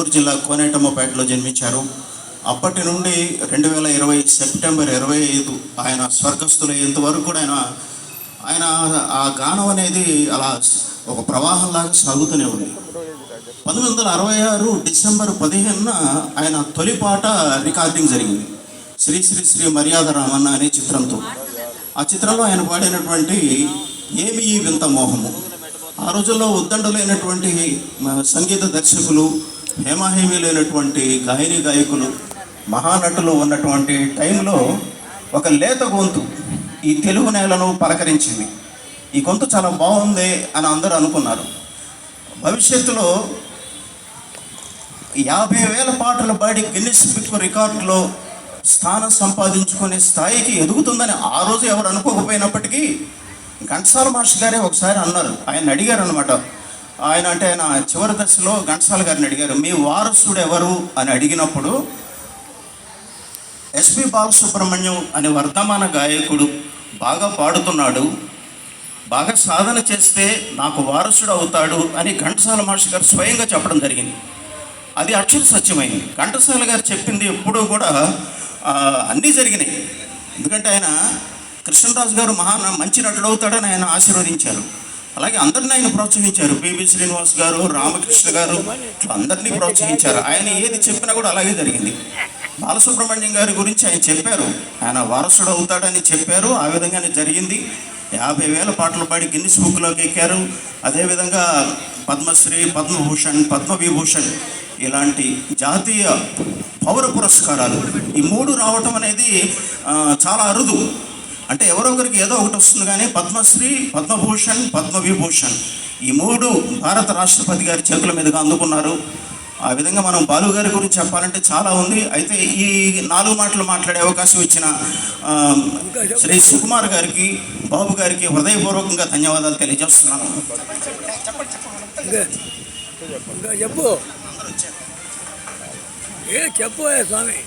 నెల్లూరు జిల్లా కోనేటమ్మపేటలో జన్మించారు. అప్పటి నుండి 2020 సెప్టెంబర్ 25 ఆయన స్వర్గస్థులయ్యేంత వరకు కూడా ఆయన ఆ గానం అనేది అలా ఒక ప్రవాహంలాగా సాగుతూనే ఉంది. 1966 డిసెంబర్ 15న ఆయన తొలి పాట రికార్డింగ్ జరిగింది, శ్రీ శ్రీ శ్రీ మర్యాద రామన్న అనే చిత్రంతో. ఆ చిత్రంలో ఆయన పాడినటువంటి ఏమి ఈ వింత మోహము. ఆ రోజుల్లో ఉద్దండలైనటువంటి సంగీత దర్శకులు, హేమాహేమి లేనటువంటి గాయని గాయకులు, మహానటులు ఉన్నటువంటి టైంలో ఒక లేత గొంతు ఈ తెలుగు నేలను పలకరించింది. ఈ గొంతు చాలా బాగుంది అని అందరూ అనుకున్నారు. భవిష్యత్తులో 50,000 పాటలు పాడి గిన్నిస్ బుక్ రికార్డులో స్థానం సంపాదించుకునే స్థాయికి ఎదుగుతుందని ఆ రోజు ఎవరు అనుకోకపోయినప్పటికీ ఘంటసాల మాస్టర్ గారే ఒకసారి అన్నారు. ఆయన అడిగారు అనమాట. ఆయన చివరి దశలో ఘంటసాల గారిని అడిగారు, మీ వారసుడు ఎవరు అని అడిగినప్పుడు ఎస్పి బాలసుబ్రహ్మణ్యం అనే వర్ధమాన గాయకుడు బాగా పాడుతున్నాడు, బాగా సాధన చేస్తే నాకు వారసుడు అవుతాడు అని ఘంటసాల మాస్టర్ గారు స్వయంగా చెప్పడం జరిగింది. అది అక్షర సత్యమైంది. ఘంటసాల గారు చెప్పింది ఎప్పుడూ కూడా అన్నీ జరిగినాయి. ఎందుకంటే ఆయన కృష్ణరాజు గారు మంచి నటుడు అవుతాడని ఆయన ఆశీర్వదించారు. అలాగే అందరినీ ఆయన ప్రోత్సహించారు. పిబి శ్రీనివాస్ గారు, రామకృష్ణ గారు, అందరినీ ప్రోత్సహించారు. ఆయన ఏది చెప్పినా కూడా అలాగే జరిగింది. బాలసుబ్రహ్మణ్యం గారి గురించి ఆయన చెప్పారు, ఆయన వారసుడు అవుతాడని చెప్పారు. ఆ విధంగానే జరిగింది. 50,000 పాటలు పాడి గిన్నిస్ బుక్లోకి ఎక్కారు. అదేవిధంగా పద్మశ్రీ, పద్మభూషణ్, పద్మవిభూషణ్ ఇలాంటి జాతీయ పౌర పురస్కారాలు ఈ 3 రావటం అనేది చాలా అరుదు. అంటే ఎవరో ఒకరికి ఏదో ఒకటి వస్తుంది, కానీ పద్మశ్రీ, పద్మభూషణ్, పద్మవిభూషణ్ ఈ 3 భారత రాష్ట్రపతి గారి చేతుల మీదుగా అందుకున్నారు. ఆ విధంగా మనం బాలు గారి గురించి చెప్పాలంటే చాలా ఉంది. అయితే ఈ 4 మాటలు మాట్లాడే అవకాశం ఇచ్చిన శ్రీ సుకుమార్ గారికి, బాబు గారికి హృదయపూర్వకంగా ధన్యవాదాలు తెలియజేస్తున్నాను. చెప్పు స్వామి.